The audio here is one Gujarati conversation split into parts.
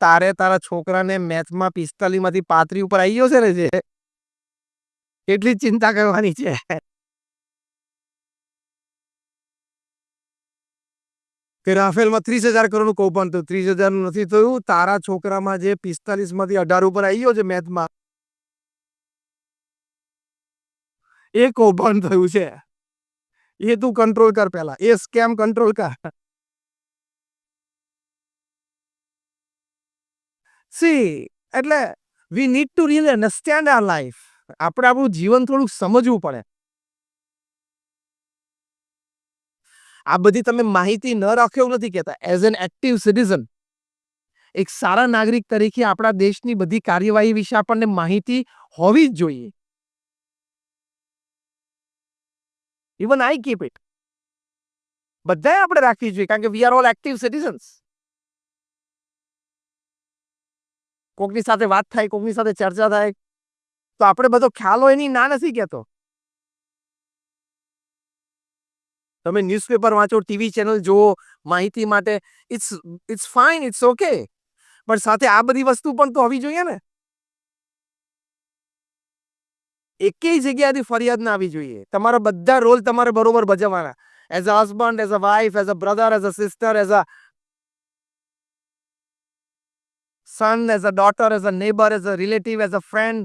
તારે તારા છોકરાને મેથમાં 45 માંથી 35 ઉપર આવી ગયો છે ને, જે એટલી જ ચિંતા કરવાની છે. કે રાફેલમાં 30,000 કરોડનું કૌભાંડ થયું, 30,000 નું નથી થયું. તારા છોકરામાં જે 45 માંથી 18 ઉપર આવી ગયો છે મેથમાં, એ કૌભાંડ થયું છે. એ તું કંટ્રોલ કર, પેલા એ સ્કેમ કંટ્રોલ કર. સી એટલે we need to really understand our life. આપણે આપણું જીવન થોડુંક સમજવું પડે. આ બધી તમે માહિતી ન રાખો એવું નથી કહેતા. એઝ એન એક્ટિવ સિટીઝન, એક સારા નાગરિક તરીકે આપણા દેશની બધી કાર્યવાહી વિશે આપણને માહિતી હોવી જ જોઈએ. Even I keep it. બધાએ આપણે રાખવી જોઈએ, કારણ કે we are all active citizens. કોકની સાથે વાત થાય, કોકની સાથે ચર્ચા થાય, તો આપણે બધો ખ્યાલ હોય એની ના નથી કહેતો. તમે ન્યૂઝપેપર વાંચો, ટીવી ચેનલ જુઓ માહિતી માટે, ઇટ્સ ફાઇન, ઇટ્સ ઓકે. પણ સાથે આ બધી વસ્તુ પણ તો હોવી જોઈએ ને. એકેય જગ્યાએથી ફરિયાદ ના આવી જોઈએ. તમારા બધા રોલ તમારે બરોબર ભજવવાના. As a husband, as a wife, as a brother, as a sister, as a son, as a daughter, as a neighbour, as a relative, as a friend,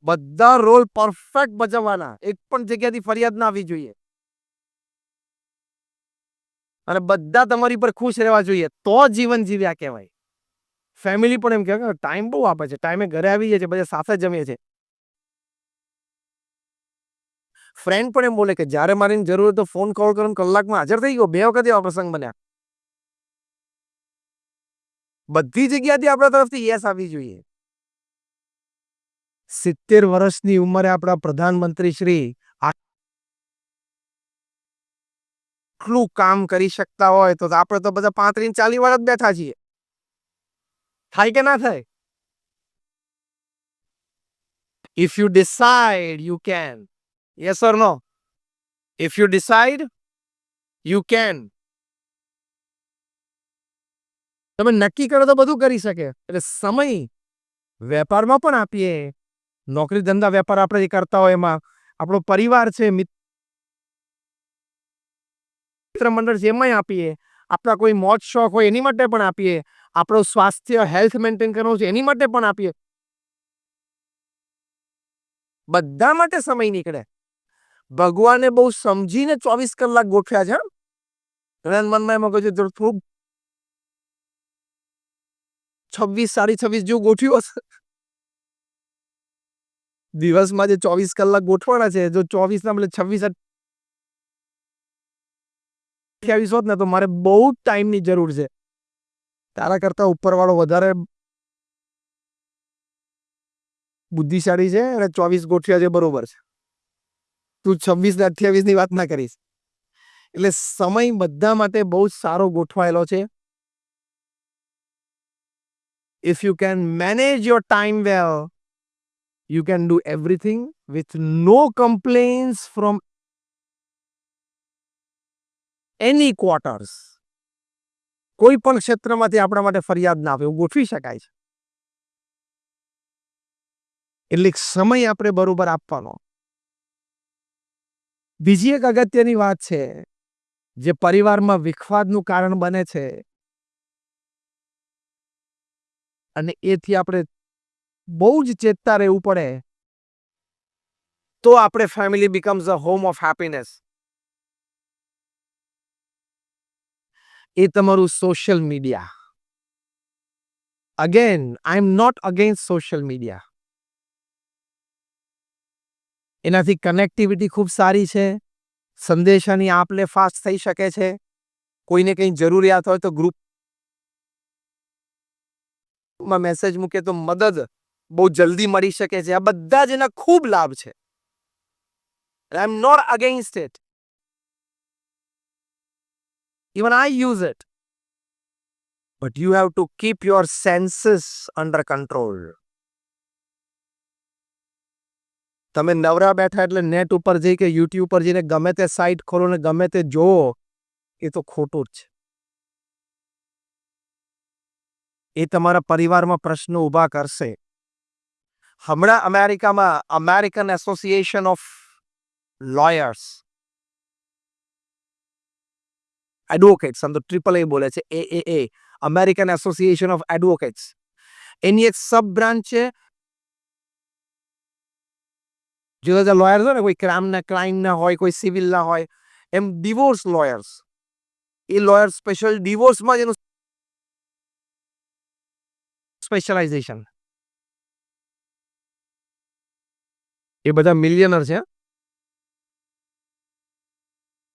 બધા રોલ પરફેક્ટ ભજવવાના. એક પણ જગ્યાથી ફરિયાદ ના આવી જોઈએ. અને બધા તમારી પર ખુશ રહેવા જોઈએ, તો જીવન જીવ્યા કહેવાય. ફેમિલી પણ એમ કહે ટાઈમ બહુ આપે છે, ટાઈમે ઘરે આવી જાય છે, બધા સાથે જમીએ છે. ફ્રેન્ડ પણ એમ બોલે કે જ્યારે મારી જરૂર હોય તો ફોન કોલ કરો, કલાકમાં હાજર થઈ ગયો. 2 વખત એવા પ્રસંગ બન્યા. બધી જગ્યાથી આપણા તરફથી યસ આવી જોઈએ. 70 વર્ષની ઉંમરે આપણા પ્રધાનમંત્રી શ્રી આટલું કામ કરી શકતા હોય, તો આપણે તો બધા 35-40 વાળા જ બેઠા છીએ. થાય કે ના થાય? If you decide, you can. Yes or no? If you decide, you can. તમે નક્કી કરો તો બધું કરી શકે. એટલે સમય વેપારમાં પણ આપીએ, નોકરી ધંધા વેપાર આપણે જે કરતા હોય એમાં, આપણો પરિવાર છે, મિત્ર મંડળ છે, એમાંય આપીએ. આપણા કોઈ મોજ શોખ હોય એની માટે પણ આપીએ. આપણું સ્વાસ્થ્ય, હેલ્થ મેન્ટેન કરવું છે એની માટે પણ આપીએ. બધા માટે સમય નીકળે. ભગવાને બહુ સમજીને 24 કલાક ગોઠવ્યા છે. ઘણા મનમાં એમાં કહે છે થોડું 26 26 જેવું ગોઠવ્યું હશે. દિવસમાં જે 24 કલાક ગોઠવાના છે, જો 24 ના બદલે 26 28 હોત ને, તો મારે બહુ ટાઈમની જરૂર છે. તારા કરતા ઉપરવાળો વધારે બુદ્ધિશાળી છે અને 24 ગોઠવ્યા છે, બરોબર છે. તું 26 ને 28 ની વાત ના કરીશ. એટલે સમય બધા માટે બહુ સારો ગોઠવાયેલો છે. If you can manage your time well, you can do everything with no complaints from any quarters. કોઈ પણ ક્ષેત્રમાંથી આપણા માટે ફરિયાદ ના આવે એવું ગોઠવી શકાય છે. એટલે સમય આપણે બરોબર આપવાનો. બીજી એક અગત્યની વાત છે જે પરિવારમાં વિખવાદનું કારણ બને છે, અને એથી આપણે બહુ જ ચેતતા રહેવું પડે, તો આપણે family becomes a home of happiness. એ તમારું social media. Again, I am not against social media. એનાથી કનેક્ટિવિટી ખૂબ સારી છે. સંદેશાની આપ-લે ફાસ્ટ થઈ શકે છે. કોઈને કંઈ જરૂરિયાત હોય તો ગ્રુપમાં મેસેજ મૂકે તો મદદ બહુ જલ્દી મળી શકે છે. આ બધા જ એના ખૂબ લાભ છે. I am not against it. Even I use it. But you have to keep your senses under control. તમે નવરા બેઠા એટલે નેટ ઉપર જઈ કે યુટ્યુબ પર જઈને ગમે તે સાઇટ ખોલો ને ગમે તે જોવો, એ તો ખોટું જ છે. એ તમારા પરિવારમાં પ્રશ્નો ઊભા કરશે. હમણાં અમેરિકામાં American association of lawyers advocates, આમ તો ટ્રિપલ એ બોલે છે, AAA, American association of advocates, એની એક સબ બ્રાન્ચ છે. જુદા જુદા લોયર્સ હોય ને, કોઈ ક્રાઇમના હોય, કોઈ સિવિલના હોય, એમ ડિવોર્સ લોયર્સ, એ લોયર સ્પેશિયલ ડિવોર્સમાં જ એનું સ્પેશિયલાઇઝેશન. એ બધા મિલિયનર છે.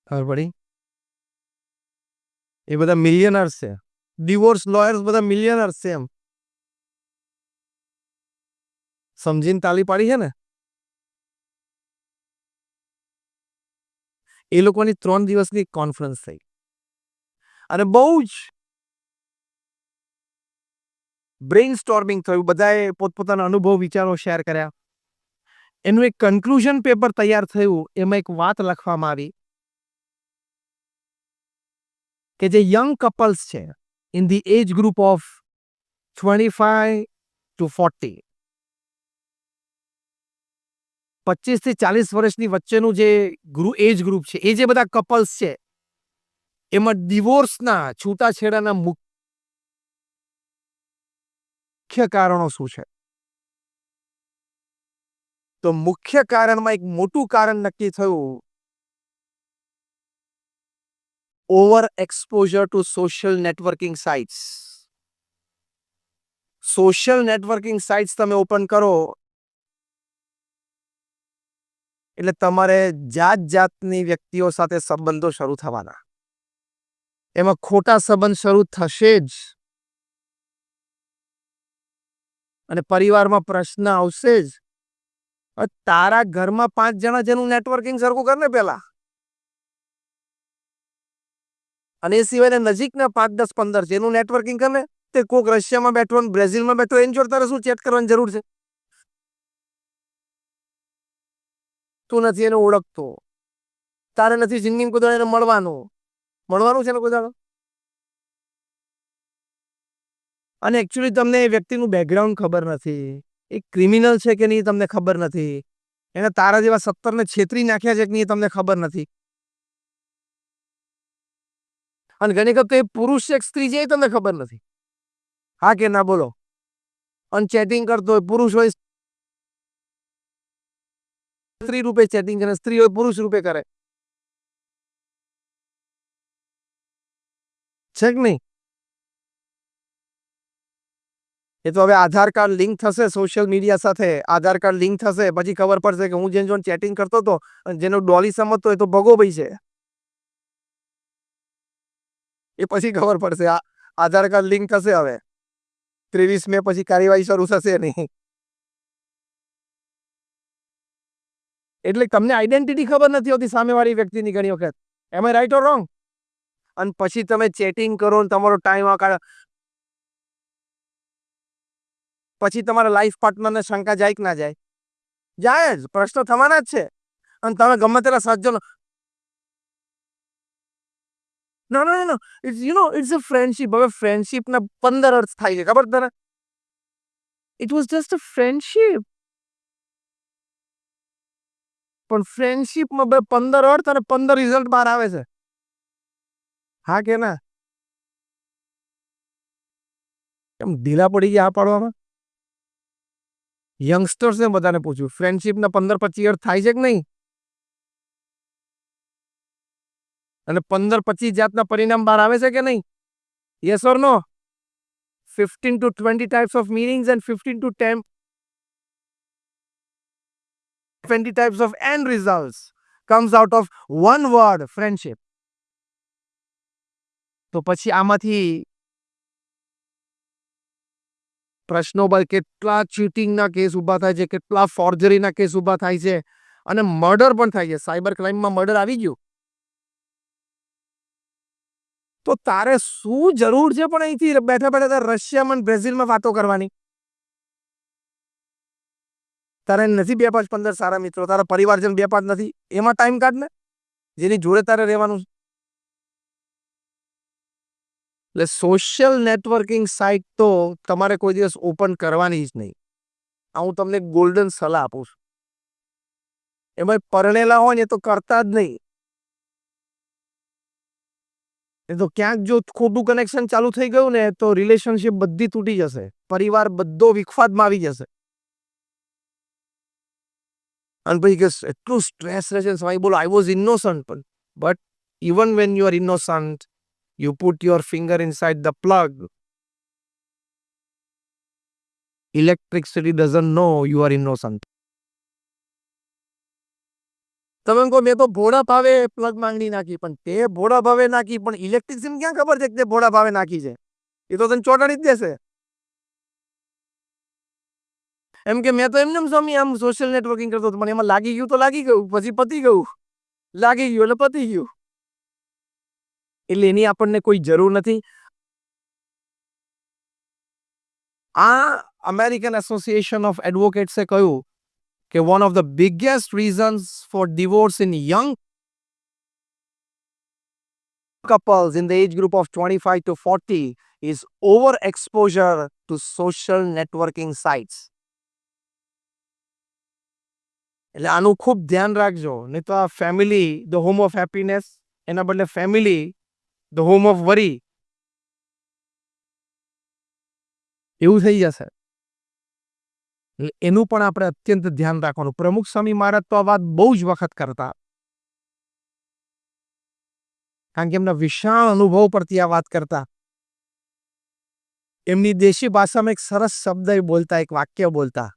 ખબર પડી? એ બધા મિલિયનર્સ છે. ડિવોર્સ લોયર્સ બધા મિલિયનર્સ છે. એમ સમજીને તાલી પાડી છે ને. એ લોકોની 3 દિવસની કોન્ફરન્સ થઈ અને બહુ જ બ્રેઇન સ્ટોર્મિંગ થયું. બધાએ પોતપોતાના અનુભવ વિચારો શેર કર્યા. એનું એક કન્ક્લુઝન પેપર તૈયાર થયું. એમાં એક વાત લખવામાં આવી કે જે યંગ કપલ્સ છે in the age group of 25 to 40, 25 થી 40 વર્ષની વચ્ચેનું જે એજ ગ્રુપ છે, એ જે બધા કપલ્સ છે, એમાં ડિવોર્સના, છૂટાછેડાના મુખ્ય કારણો શું છે? તો મુખ્ય કારણમાં એક મોટું કારણ નક્કી થયું, over exposure to social networking sites. Social networking sites તમે ઓપન કરો એટલે તમારે જાત જાતની વ્યક્તિઓ સાથે સંબંધો શરૂ થવાના. એમાં ખોટા સંબંધ શરૂ થશે જ અને પરિવારમાં પ્રશ્ન આવશે જ. તારા ઘરમાં 5 જણા જેનું નેટવર્કિંગ સરખું કર ને પેલા, અને એ સિવાયના નજીકના 5, 10, 15 જેનું નેટવર્કિંગ કરે. તે કોક રશિયામાં બેઠો ને બ્રાઝિલમાં બેઠો, એની જોડે તારે શું ચેટ કરવાની જરૂર છે? તું નથી એને ઓળખતો, તારે નથી જિંદગીમાં કોઈ દાડો એને મળવાનું છે ને કોઈ દાડો. અને એકચ્યુઅલી તમને એ વ્યક્તિનું બેકગ્રાઉન્ડ ખબર નથી, એ ક્રિમિનલ છે કે નહીં તમને ખબર નથી, એને તારા જેવા 17 ને છેતરી નાખ્યા છે કે નહીં તમને ખબર નથી. અને ઘણી વખત એ પુરુષ છે કે સ્ત્રી છે એ તમને ખબર નથી. હા કે ના બોલો? અને ચેટિંગ કરતો હોય, પુરુષ હોય સ્ત્રી રૂપે ચેટિંગ કરે, સ્ત્રી હોય પુરુષ રૂપે કરે, છે કે નહીં? એ તો હવે આધાર કાર્ડ લિંક થશે સોશિયલ મીડિયા સાથે, આધાર કાર્ડ લિંક થશે પછી ખબર પડશે કે હું જેને જોડે ચેટિંગ કરતો હતો અને જેનો ડોલી સમજતો હોય તો ભગો ભાઈ છે. એ પછી ખબર પડશે. આ આધાર કાર્ડ લિંક થશે હવે 23 મે પછી કાર્યવાહી શરૂ થશે નહીં. એટલે તમને આઈડેન્ટિટી ખબર નથી હોતી સામેવાળી વ્યક્તિની ઘણી વખત. એમ આઈ રાઈટ ઓર રોંગ? અને પછી તમે ચેટિંગ કરો ને તમારો ટાઈમ પછી તમારા લાઈફ પાર્ટનરને શંકા જાય કે ના જાય? જાય જ. પ્રશ્ન થવાના જ છે. અને તમે ગમે તેટલા સજ્જનો, નો નો નો ઇટ્સ અ ફ્રેન્ડશિપ. હવે ફ્રેન્ડશિપના 15 અર્થ થાય છે, ખબર તને? It was just a friendship. પણ ફ્રેન્ડશિપમાં 15 અર્થ અને 15 રિઝલ્ટ બહાર આવે છે. હા કે ના? એમ ઢીલા પડી ગયા આ પાડવામાં? યંગસ્ટર્સને બધાને પૂછ્યું, ફ્રેન્ડશિપના 15-25 અર્થ થાય છે કે નહીં? અને 15-25 જાતના પરિણામ બહાર આવે છે કે નહીં? Yes or no? 15 to 20 types of meanings and 15 to 20 types of end results comes out of one word, friendship. તો પછી આમાંથી પ્રશ્નો પર કેટલા ચીટિંગના કેસ ઊભા થાય છે, કેટલા ફોર્જરીના કેસ ઊભા થાય છે, અને મર્ડર પણ થાય છે. સાયબર ક્રાઇમમાં મર્ડર આવી ગયું. તો તારે શું જરૂર છે પણ અહીંથી બેઠા બેઠા રશિયામાં બ્રાઝિલમાં વાતો કરવાની? તારે નથી 2-5-15 સારા મિત્રો, તારા પરિવારજન 2-5 નથી, એમાં ટાઈમ કાઢ ને, જેની જોડે તારે રહેવાનું. એટલે સોશિયલ નેટવર્કિંગ સાઇટ તો તમારે કોઈ દિવસ ઓપન કરવાની જ નહીં. આ હું તમને ગોલ્ડન સલાહ આપું છું. એમાં પરણેલા હોય ને એ તો કરતા જ નહીં. એ તો ક્યાંક જો ખોટું કનેક્શન ચાલુ થઈ ગયું ને તો રિલેશનશિપ બધી તૂટી જશે. પરિવાર બધો વિખવાદમાં આવી જશે. અને પછી કે એટલું સ્ટ્રેસ રહે છે સ્વામી, બોલો આઈ વોઝ ઇનોસન્ટ, પણ but even when you are innocent, you put your finger inside the plug, electricity doesn't know you are innocent. તમે કહો મેં તો ભોળા ભાવે પ્લગ માંગણી નાખી, પણ તે ભોળા ભાવે નાખી, પણ ઇલેક્ટ્રિશિયન ક્યાં ખબર છે કે તે ભોળા ભાવે નાખી છે? એ તો તને ચોટાડી જ દેશે. એમ કે મેં તો એમને સ્વામી આમ સોશિયલ નેટવર્કિંગ કરતો હતો, પણ એમાં લાગી ગયું તો લાગી ગયું, પછી પતી ગયું. લાગી ગયું એટલે પતી ગયું. એટલે એની આપણને કોઈ જરૂર નથી. આ અમેરિકન એસોસિએશન ઓફ એડવોકેટ્સે કહ્યું કે one of the biggest reasons for divorce in young couples in the age group of 25 to 40 is overexposure to social networking sites. એટલે આનું ખૂબ ધ્યાન રાખજો, નહીં તો આ family the home of happiness એના બદલે ફેમિલી ધ હોમ ઓફ વરી એવું થઈ જશે. એટલે એનું પણ આપણે અત્યંત ધ્યાન રાખવાનું. પ્રમુખ સ્વામી મહારાજ તો આ વાત બહુ જ વખત કરતા, કારણ કે એમના વિશાળ અનુભવ પરથી આ વાત કરતા. એમની દેશી ભાષામાં એક સરસ શબ્દ બોલતા, એક વાક્ય બોલતા,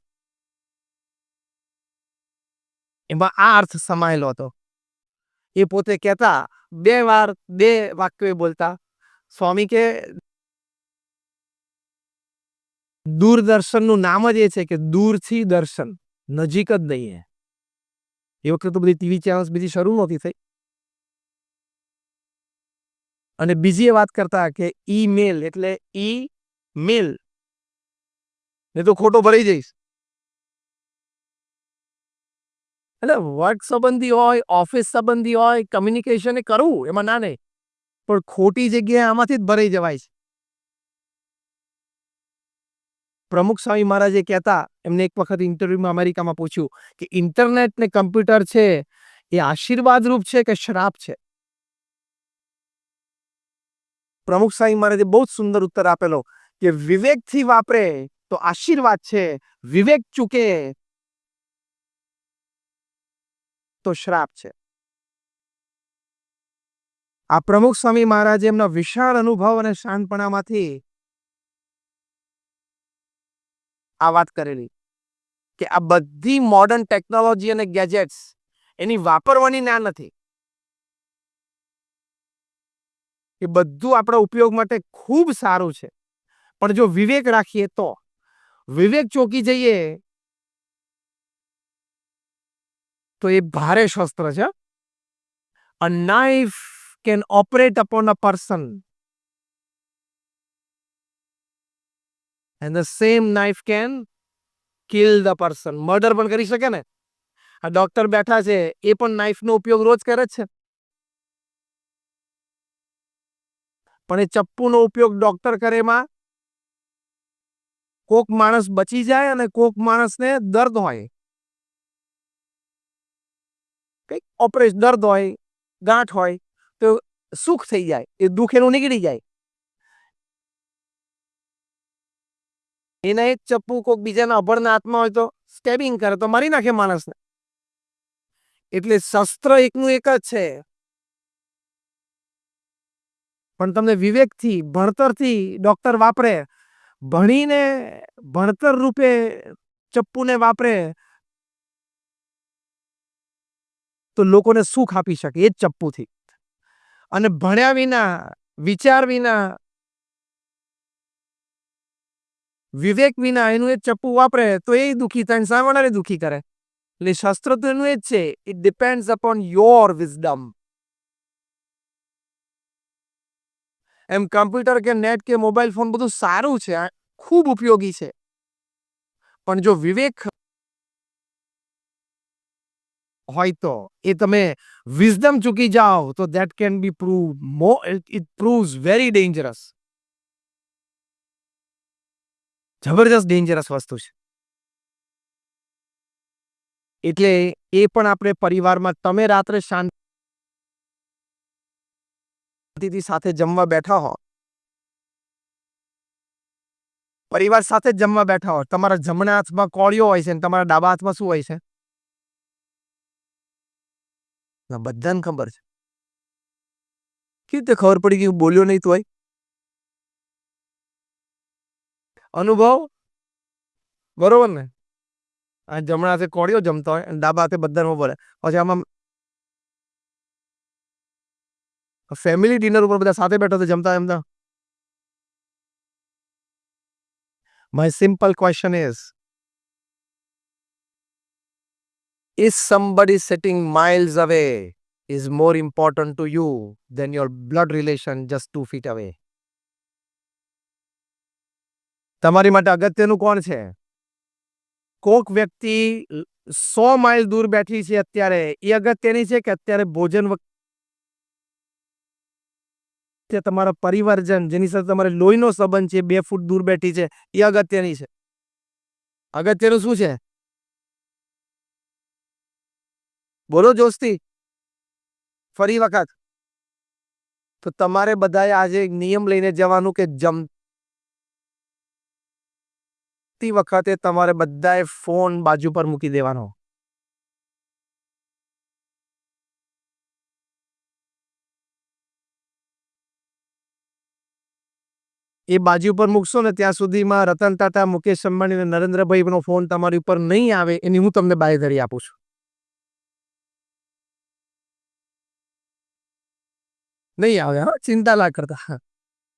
એમાં આ અર્થ સમાયેલો હતો. એ પોતે કહેતા, બે વાક્યો બોલતા. સ્વામી કે દૂરદર્શનનું નામ જ એ છે કે દૂરથી દર્શન, નજીક જ નહીં. એ વખતે તો બધી ટીવી ચેનલ્સ બીજી શરૂ નહોતી થઈ. અને બીજી એ વાત કરતા કે ઈમેલ એટલે ઈ-મેલ, ને તો ખોટો ભરાઈ જઈશ. એટલે વર્ક સંબંધી હોય, ઓફિસ સંબંધી હોય, કમ્યુનિકેશન એ કરવું એમાં ના નહીં, પણ ખોટી જગ્યાએ આમાંથી જ ભરાઈ જવાય છે. પ્રમુખ સ્વામી મહારાજે કહેતા, એમને એક વખત ઇન્ટરવ્યુમાં અમેરિકામાં પૂછ્યું કે ઇન્ટરનેટ ને કમ્પ્યુટર છે એ આશીર્વાદ રૂપ છે કે શ્રાપ છે? પ્રમુખ સ્વામી મહારાજે બહુ જ સુંદર ઉત્તર આપેલો કે વિવેકથી વાપરે તો આશીર્વાદ છે, વિવેક ચૂકે તો શ્રાપ છે. આ પ્રમુખ સ્વામી મહારાજે એમના વિશાળ અનુભવ અને શાંતપણામાંથી આ વાત કરેલી કે આ બધી મોડર્ન ટેકનોલોજી અને ગેજેટ્સ એની વાપરવાની ના નથી. એ બધું આપણા ઉપયોગ માટે ખૂબ સારું છે, પણ જો વિવેક રાખીએ તો, વિવેક ચોકી જઈએ તો એ ભારે શસ્ત્ર છે. A knife can operate upon a person and the same knife can kill the person. Murder પણ કરી શકે ને. આ ડોક્ટર બેઠા છે એ પણ નાઇફનો ઉપયોગ રોજ કરે છે, પણ એ ચપ્પુનો ઉપયોગ ડોક્ટર કરે એમાં કોક માણસ બચી જાય અને કોક માણસને દર્દ હોય, કંઈક ઓપરેશન દર્દ હોય, ગાંઠ હોય તો સુખ થઈ જાય, એ દુઃખ એનું નીકળી જાય. એના એક ચપ્પુ કોક બીજાના અભણના હાથમાં હોય તો સ્ટેબિંગ કરે તો મારી નાખે માણસને. એટલે શસ્ત્ર એકનું એક જ છે, પણ તમને વિવેકથી, ભણતરથી ડોક્ટર વાપરે, ભણીને ભણતર રૂપે ચપ્પુને વાપરે તો લોકોને સુખ આપી શકે એ જ ચપ્પુથી. અને ભણ્યા વિના, વિચાર વિના, વિવેક વિના એનું એ ચપ્પુ વાપરે તો એ દુઃખી થાય, સામેવાળાને દુઃખી કરે. એટલે શસ્ત્ર તો એનું એ જ છે. It depends upon your wisdom. એમ કમ્પ્યુટર કે નેટ કે મોબાઈલ ફોન બધું સારું છે, ખૂબ ઉપયોગી છે, પણ જો વિવેક હોય તો એ તમે વિઝડમ ચૂકી જાઓ તો that can be prove it proves very dangerous. જબરજસ્ત ડેન્જરસ વસ્તુ છે. એટલે એ પણ આપણે પરિવારમાં તમે રાત્રે શાંતિથી સાથે જમવા બેઠા હો, પરિવાર સાથે જ જમવા બેઠા હો, તમારા જમણા હાથમાં કોળિયો હોય છે અને તમારા ડાબા હાથમાં શું હોય છે? બધાને ખબર છે. કેવી રીતે ખબર પડી કે હું બોલ્યો નહીં તોય? અનુભવ, બરોબર ને? આ જમણા હાથે કોળિયો જમતો હોય અને ડાબા હાથે બધાને બોલે. પછી આમાં ફેમિલી ડિનર ઉપર બધા સાથે બેઠો તો જમતા જમતા. My simple question is somebody sitting miles away is more important to you than your blood relation just 2 feet away? તમારી માટે અગત્યનું કોણ છે? કોક વ્યક્તિ 100 માઇલ દૂર બેઠી છે અત્યારે, એ અગત્યની છે કે અત્યારે ભોજન વખતે તમારા પરિવારજન જેની સાથે તમારે લોહીનો સંબંધ છે 2 ફૂટ દૂર બેઠી છે, એ અગત્યની છે? અગત્યનું શું છે? બોલો જોશથી. ફરી વખત. તો તમારે બધાએ આજે એક નિયમ લઈને જવાનું કે જમતી વખતે તમારે બધાએ ફોન બાજુ પર મૂકી દેવાનો. એ બાજુ પર મૂકશો ને ત્યાં સુધીમાં રતન ટાટા, મુકેશ અંબાણી અને નરેન્દ્રભાઈનો ફોન તમારી ઉપર નહીં આવે એની હું તમને બાંયધરી આપું છું. નહીં આવે, હા, ચિંતા ના કરતા.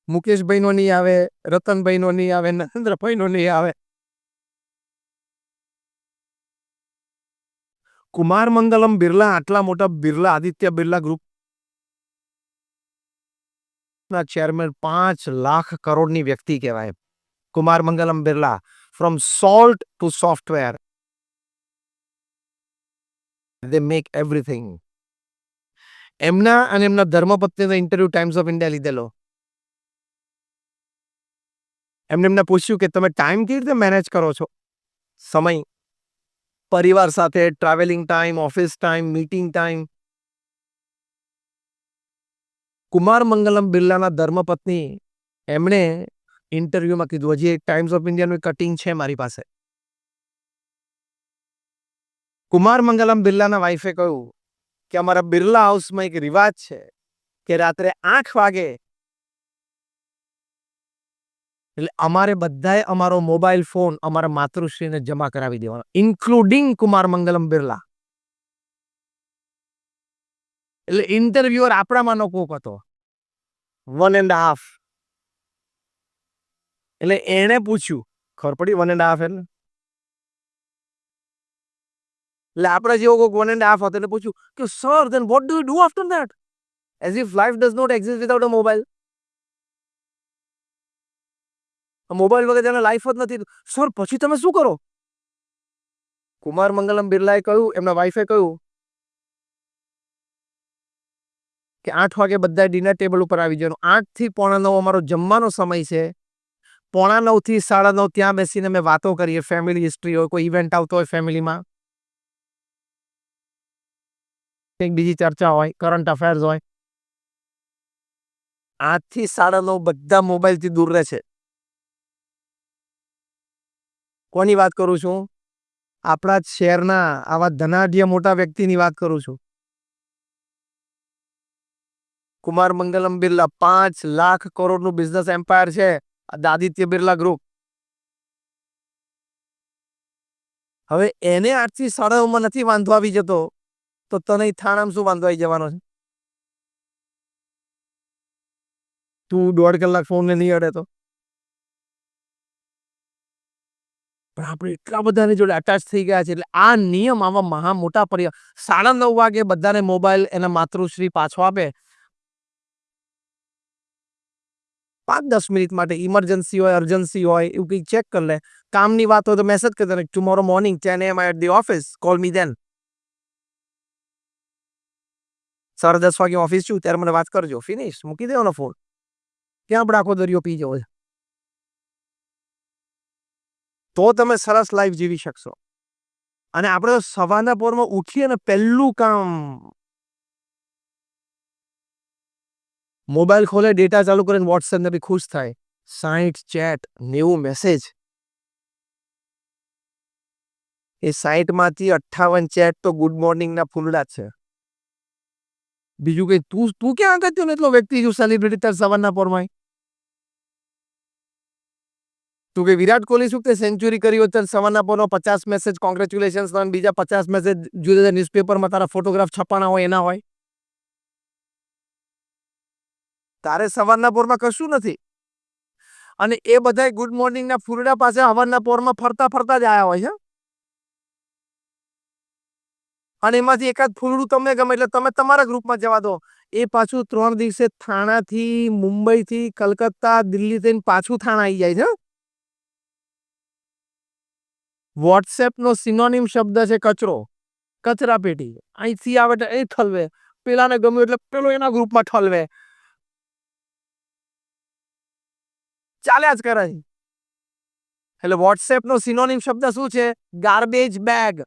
મુકેશભાઈનો નહીં આવે, રતનભાઈનો નહીં આવે, નરેન્દ્રભાઈનો નહીં આવે. કુમાર મંગલમ બિરલા આટલા મોટા બિરલા આદિત્ય બિરલા ગ્રુપના ચેરમેન 5 લાખ કરોડની વ્યક્તિ કહેવાય. Kumar Mangalam Birla, from salt two software they make everything. એમના અને એમના ધર્મપત્નીનો ઇન્ટરવ્યુ ટાઈમ્સ ઓફ ઇન્ડિયા લીધેલો. એમને પૂછ્યું કે તમે ટાઈમ કેવી રીતે મેનેજ કરો છો? સમય, પરિવાર સાથે, travelling time, office time, meeting time. Kumar Mangalam બિરલાના ધર્મપત્ની એમણે ઇન્ટરવ્યુમાં કીધું, હજી એક ટાઈમ્સ ઓફ ઇન્ડિયાનું કટિંગ છે મારી પાસે. કુમાર મંગલમ બિરલાના વાઈફે કહ્યું કે અમારા બિરલા હાઉસમાં એક રિવાજ છે કે રાત્રે 8 વાગે એટલે અમારે બધાએ અમારો મોબાઈલ ફોન અમારા માતૃશ્રીને જમા કરાવી દેવાનો, ઇન્ક્લુડિંગ કુમાર મંગલમ બિરલા. એટલે ઇન્ટરવ્યુઅર આપણામાંનો કોક હતો, 1.5. એટલે એણે પૂછ્યું, ખબર પડી 1.5 એટલે? એટલે આપણા જેવો કોક 1.5 હતો એટલે પૂછ્યું કે sir then what do you do after that? As if life does not exist without a mobile. Mobile વગર તેને લાઈફ જ નથી. સર પછી તમે શું કરો? કુમાર મંગલમ બિરલાએ કહ્યું, એમના વાઈફે કહ્યું કે 8 વાગે બધા ડિનર ટેબલ ઉપર આવી જવાનું. 8 થી 8:45 અમારો જમવાનો સમય છે. 8:45 થી 9:30 ત્યાં બેસીને અમે વાતો કરીએ, ફેમિલી હિસ્ટ્રી હોય, કોઈ ઇવેન્ટ આવતો હોય ફેમિલીમાં, કંઈક બીજી ચર્ચા હોય, કરંટ અફેર્સ હોય. 8 થી 9:30 બધા મોબાઈલથી દૂર રહે છે. કોની વાત કરું છું? આપણા જ શહેરના આવા ધનાઢ્ય મોટા વ્યક્તિની વાત કરું છું. કુમાર મંગલમ બિરલા 5 લાખ કરોડનું બિઝનેસ એમ્પાયર છે, આદિત્ય બિરલા ગ્રુપ. હવે એને 8 થી 9:30 નથી વાંધો આવી જતો, તો તને થાણામાં શું વાંધો આવી જવાનો છે? તું 1.5 કલાક ફોનને નહીં અડે તો? પણ આપણે એટલા બધાની જોડે અટેચ થઈ ગયા છે એટલે આ નિયમ આવા મહા મોટા 9:30 વાગે બધાને મોબાઈલ એના માતૃશ્રી પાછો આપે. 5-10 મિનિટ માટે ઇમરજન્સી હોય, અર્જન્સી હોય, એવું કંઈક ચેક કરી લે. કામની વાત હોય તો મેસેજ કરી દે, tomorrow morning 10 AM at the office, call me then. 10:30 વાગે ઓફિસ છું ત્યારે મને વાત કરજો. ફિનિશ, મૂકી દેવાનો ફોન. ક્યાં આપણે આખો દરિયો પી જવો છે? તો તમે સરસ લાઈફ જીવી શકશો. અને આપણે તો સવારના પોરમાં ઉઠીએ ને પહેલું કામ મોબાઈલ ખોલે, ડેટા ચાલુ કરીને વોટ્સએપ ને બી ખુશ થાય. 60 ચેટ, 90 મેસેજ. એ 60 માંથી 58 ચેટ તો ગુડ મોર્નિંગ ના ફૂલડા જ છે. બીજું કઈ તું ક્યાં કરતો ને એટલો વ્યક્તિ છું સેલિબ્રિટી તાર સવારના પોરમાં? તું કે વિરાટ કોહલી શું તે સેન્ચુરી કરી હોય ત્યારે સવારના પોરમાં 50 મેસેજ કોંગ્રેચ્યુલેશન્સ અને બીજા 50 મેસેજ જુદા જુદા ન્યૂઝપેપરમાં તારા ફોટોગ્રાફ છપાણા હોય એના હોય. તારે સવારના પોરમાં કશું નથી. અને એ બધા ગુડ મોર્નિંગ ના ફૂલડા પાસે હવારના પોરમાં ફરતા ફરતા જ આયા હોય છે. અને એમાંથી એકાદ ફૂલડું તમને ગમે એટલે તમે તમારા ગ્રુપમાં જવા દો. એ પાછું 3 દિવસે થાણાથી, મુંબઈથી, કલકત્તા, દિલ્હી થઈને પાછું થાણા આવી જાય છે. વોટ્સએપ નો સિનોનિમ શબ્દ છે કચરો, કચરા પેટી. અહીંથી આવે એટલે એ ઠલવે, પેલાને ગમ્યું એટલે પેલો એના ગ્રુપમાં ઠલવે. ચાલ્યા જ કરે. એટલે વોટ્સએપ નો સિનોનિમ શબ્દ શું છે? Garbage bag.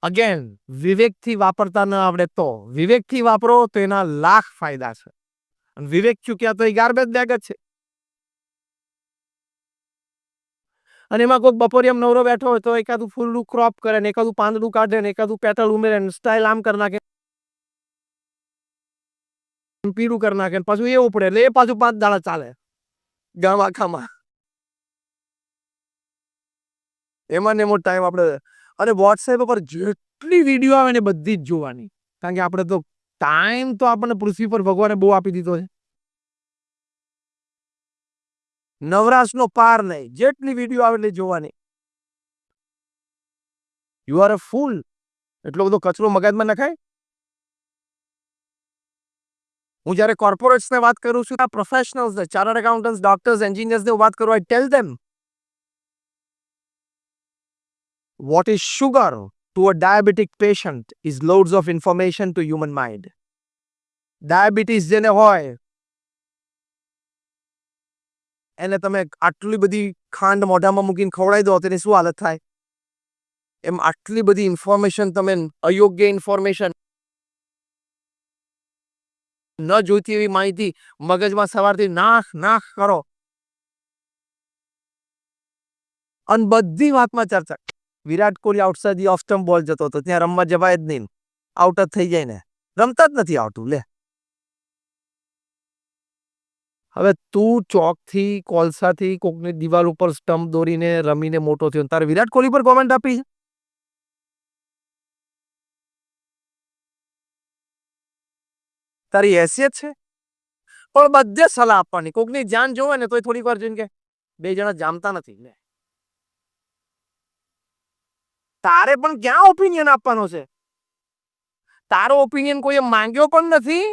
અગેન વિવેકથી વાપરતા ન આવડે તો વિવેકથી વાપરો તો એના લાખ ફાયદા છે. અને વિવેક ચૂક્યા તો એ ગાર્બેજ બેગ જ છે. અને એમાં કોઈ બપોરે એમ નવરો બેઠો હોય તો એકાદું ફૂલડું ક્રોપ કરે ને એકાદું પાંદડું કાઢે ને એકાદું પેટલ ઉમેરે ને સ્ટાઇલ આમ કરી નાખે, પીળું કરી નાખે, પાછું એ ઉપડે એટલે એ પાછું 5 દાડા ચાલે ગામ આખામાં. એમાં ને એમો ટાઈમ આપણે. અને વોટ્સએપ પર જેટલી વિડીયો આવે ને બધી જ જોવાની. કારણ કે આપણે તો ટાઈમ તો આપણને પૃથ્વી પર ભગવાને બહુ આપી દીધો છે. નવરાશનો પાર નહીં. જેટલી વિડીયો આવે એટલી જોવાની. યુ આર અ ફૂલ. એટલો બધો કચરો મગજમાં નખાય. હું જ્યારે કોર્પોરેટ્સને વાત કરું છું, આ પ્રોફેશનલ્સ, ચાર્ટર્ડ એકાઉન્ટન્ટ્સ, ડોક્ટર્સ, એન્જિનિયર્સને વાત કરું, આઈ ટેલ ધેમ what is sugar to a diabetic patient is loads of information to human mind. Diabetes જેને હોય એને તમે આટલી બધી ખાંડ મોઢામાં મૂકીને ખવડાવી દો તેની શું હાલત થાય? એમ આટલી બધી ઇન્ફોર્મેશન તમે અયોગ્ય ઇન્ફોર્મેશન ન જોઈતી એવી માહિતી મગજમાં સવારથી નાખ નાખ કરો અને બધી વાતમાં ચર્ચા. Virat Kohli outside the off stump ball જતો હતો, ત્યાં રમવા જવાય જ નહીં, આઉટ જ થઈ જાય ને, રમતા જ નથી આવતું. લે હવે તું ચોકથી કોલસાથી કોકની દિવાલ ઉપર સ્ટમ્પ દોરીને રમીને મોટો થયો, તારે વિરાટ કોહલી પર કોમેન્ટ આપી છે? તારી હેસિયત છે? પણ બધે સલાહ આપવાની. કોકની જાન જોવે ને તો થોડીક વાર જોઈને કે બે જણા જામતા નથી. લે તારે પણ ક્યાં ઓપિનિયન આપવાનો છે? તારો ઓપિનિયન કોઈએ માંગ્યો પણ નથી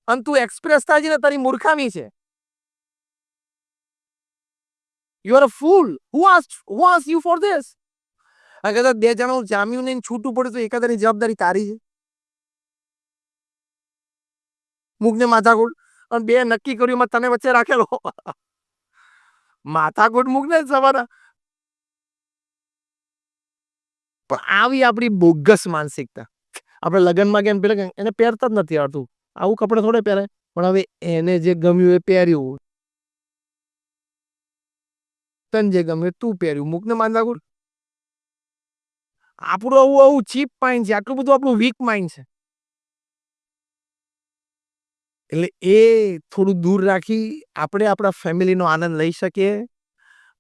અને તું એક્સપ્રેસ થાય છે ને તારી મૂર્ખામી છે. You are a full. Who asked you for this? અગર બે જણાનું જામ્યું નહીં, છૂટું પડે તો એકાદાની જવાબદારી તારી છે. મુખને માથાકૂટ અને બે નક્કી કર્યું તને વચ્ચે રાખેલો. માથાકૂટ મૂકને સવારે. પણ આવી આપણી બોગસ માનસિકતા. આપણે લગ્નમાં ગયા પેલા એને પહેરતા જ નથી આવડતું, આવું કપડે થોડે પહેરે. પણ હવે એને જે ગમ્યું એ પહેર્યું, તને જે ગમે તું પહેર્યું, મુકને માથાકૂટ. આપણું આવું ચીપ માઇન્ડ છે, આટલું બધું આપણું વીક માઇન્ડ છે. એટલે એ થોડું દૂર રાખી આપણે આપણા ફેમિલીનો આનંદ લઈ શકીએ.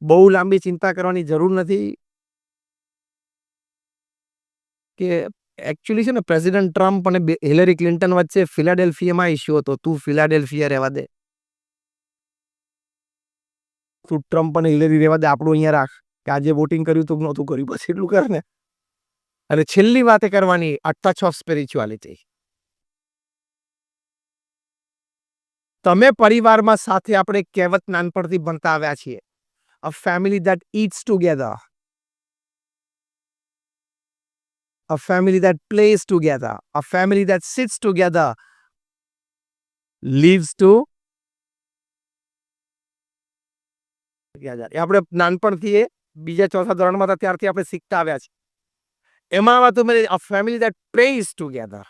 બહુ લાંબી ચિંતા કરવાની જરૂર નથી. કે એકચ્યુઅલી છે ને પ્રેસિડેન્ટ ટ્રમ્પ અને હિલેરી ક્લિન્ટન વચ્ચે ફિલાડેલ્ફિયામાં ઇસ્યુ હતો. તું ફિલાડેલ્ફિયા રહેવા દે, તું ટ્રમ્પ અને હિલેરી રહેવા દે, આપણું અહીંયા રાખ કે આજે વોટિંગ કર્યું તું નહોતું કર્યું, બસ એટલું કરે ને. અને છેલ્લી વાતે કરવાની, આ ટચ ઓફ સ્પિરિચ્યુઆલિટી. તમે પરિવારમાં સાથે આપણે કહેવત નાનપણથી બનતા આવ્યા છીએ, a family that eats together, a family that plays together, a family that sits together, lives to એ આપણે નાનપણથી બીજા ચોથા ધોરણમાં હતા ત્યારથી આપણે શીખતા આવ્યા છે. એમાં હતું a family that prays together.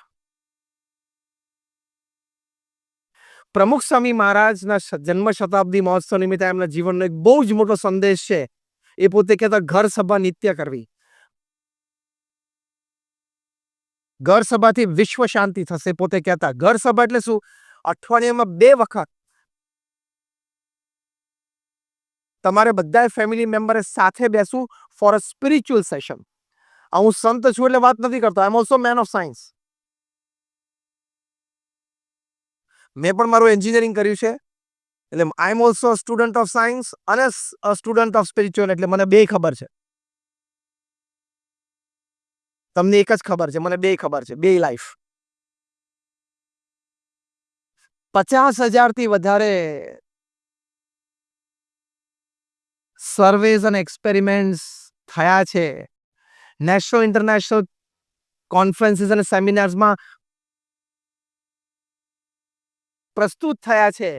પ્રમુખ સ્વામી મહારાજના જન્મ શતાબ્દી મહોત્સવ નિમિત્તે એમના જીવનનો એક બહુ જ મોટો સંદેશ છે. એ પોતે કહેતા ઘર સભા નિત્ય કરવી. ઘર સભાથી વિશ્વ શાંતિ થશે. પોતે કહેતા ઘર સભા એટલે શું? અઠવાડિયામાં 2 વખત તમારે બધા ફેમિલી મેમ્બરે સાથે બેસવું ફોર અ સ્પિરિચ્યુઅલ સેશન. હું સંત છું એટલે વાત નથી કરતો. I am also man of science. મેં પણ મારું એન્જિનિયરિંગ કર્યું છે એટલે I am also student of science અને સ્ટુડન્ટ ઓફ સ્પિરિચ્યુઅલ, એટલે મને બે ખબર છે. તમને એક જ ખબર છે, મને બે ખબર છે, બે લાઈફ. 50,000 થી વધારે સર્વેઝ અને એક્સપેરિમેન્ટ્સ થયા છે. નેશનલ ઇન્ટરનેશનલ કોન્ફરન્સીસ અને સેમિનાર્સમાં પ્રસ્તુત થયા છે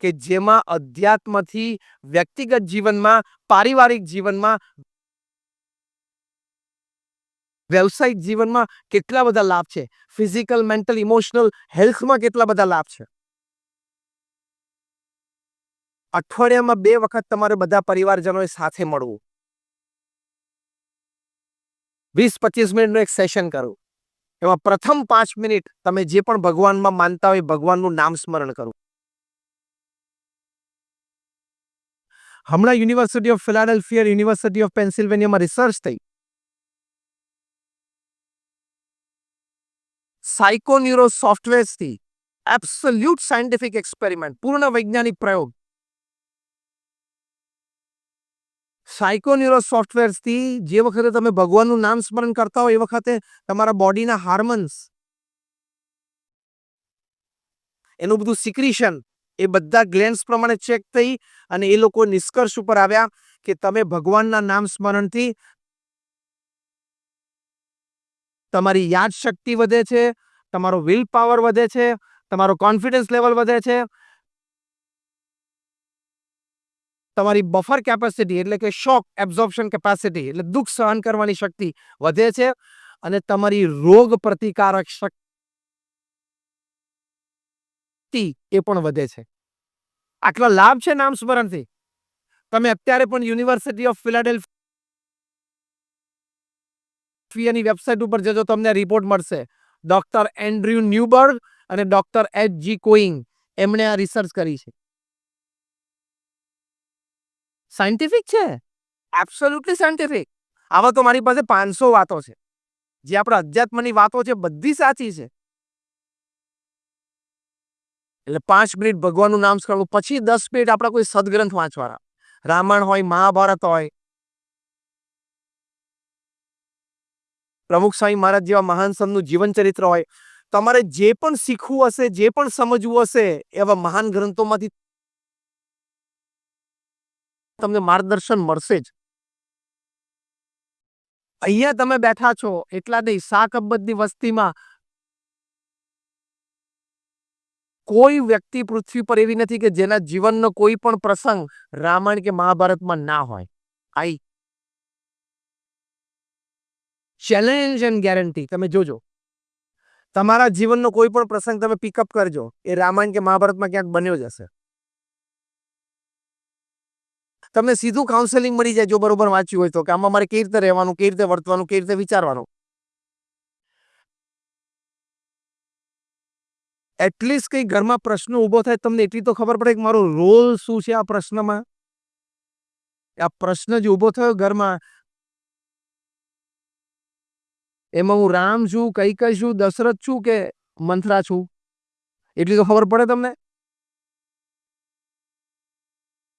કે જેમાં અધ્યાત્મથી વ્યક્તિગત જીવનમાં, પારિવારિક જીવનમાં, વ્યવસાયિક જીવનમાં કેટલા બધા લાભ છે. ફિઝિકલ, મેન્ટલ, ઇમોશનલ હેલ્થમાં કેટલા બધા લાભ છે. અઠવાડિયામાં 2 વખત તમારે બધા પરિવારજનોએ સાથે મળવું. 20-25 મિનિટનું એક સેશન કરવું. એમાં પ્રથમ 5 મિનિટ તમે જે પણ ભગવાનમાં માનતા હોય ભગવાનનું નામ સ્મરણ કરવું. હમણાં university of Philadelphia, university of પેન્સિલ્વેનિયામાં રિસર્ચ થઈ. સાયકોન્યુરો સોફ્ટવેર્સથી એબ્સોલ્યુટ સાયન્ટિફિક એક્સપેરિમેન્ટ, પૂર્ણ વૈજ્ઞાનિક પ્રયોગ. સાયકોન્યુરો સોફ્ટવેર્સથી જે વખતે તમે ભગવાનનું નામ સ્મરણ કરતા હો એ વખતે તમારા બોડીના હાર્મોન્સ, એનું બધું સિક્રીશન એ બધા ગ્લેન્ડ્સ પ્રમાણે ચેક થઈ અને એ લોકો નિષ્કર્ષ ઉપર આવ્યા કે તમે ભગવાનના નામ સ્મરણથી તમારી યાદશક્તિ વધે છે, તમારો વિલ પાવર વધે છે, તમારો કોન્ફિડન્સ લેવલ વધે છે, તમારી બફર કેપેસિટી એટલે કે શોક એબ્ઝોર્પ્શન કેપેસિટી એટલે દુઃખ સહન કરવાની શક્તિ વધે છે અને તમારી રોગ પ્રતિકારક શક્તિ એ પણ વધે છે. આટલા લાભ છે નામ સ્મરણથી. તમે અત્યારે પણ યુનિવર્સિટી ઓફ ફિલાડેલ્ફિયાની વેબસાઇટ ઉપર જજો, તમને રિપોર્ટ મળશે. ડોક્ટર એન્ડ્રયુ ન્યુબર્ગ અને ડોક્ટર H.G. કોઈંગ એમણે આ રિસર્ચ કરી છે. સાયન્ટિફિક છે, એબ્સોલ્યુટલી સાયન્ટિફિક. આવા તો મારી પાસે 500 વાતો છે. જે આપણા અધ્યાત્મની વાતો છે બધી સાચી છે. એટલે 5 મિનિટ ભગવાનનું નામ સ્મરણ, પછી 10 મિનિટ આપણા કોઈ સદગ્રંથ વાંચવાના. રામાયણ હોય, મહાભારત હોય, પ્રમુખ સ્વામી મહારાજ જેવા મહાન સંતનું જીવન ચરિત્ર હોય. તમારે જે પણ શીખવું હશે, જે પણ સમજવું હશે એવા મહાન ગ્રંથોમાંથી તમને માર્ગદર્શન મળશે જ. અહીંયા તમે બેઠા છો એટલા નહીં, 7 અબજની વસ્તીમાં કોઈ વ્યક્તિ પૃથ્વી પર એવી નથી કે જેના જીવનનો કોઈ પણ પ્રસંગ રામાયણ કે મહાભારતમાં ના હોય. આઈ ચેલેન્જ એન્ડ ગેરંટી. તમે જોજો, તમારા જીવનનો કોઈ પણ પ્રસંગ તમે પિકઅપ કરજો, એ રામાયણ કે મહાભારતમાં ક્યાંક બન્યો જ હશે. તમને સીધું કાઉન્સેલિંગ મળી જાય જો બરોબર વાંચ્યું હોય તો, કે આમાં મારે કેવી રીતે રહેવાનું, કેવી રીતે વર્તવાનું, કેવી રીતે વિચારવાનું. એટલીસ્ટ કઈ ઘરમાં પ્રશ્ન ઊભો થાય તમને એટલી તો ખબર પડે કે મારો રોલ શું છે આ પ્રશ્નમાં. આ પ્રશ્ન જે ઊભો થયો ઘરમાં, એમાં હું રામ છું, કૈકેયી છું, દશરથ છું કે મંથરા છું, એટલી તો ખબર પડે તમને.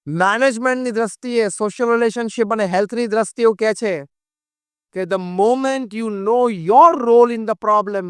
મેનેજમેન્ટની દ્રષ્ટિએ, સોશિયલ રિલેશનશિપ અને હેલ્થની દ્રષ્ટિએ કહે છે કે the moment you know your role in the problem,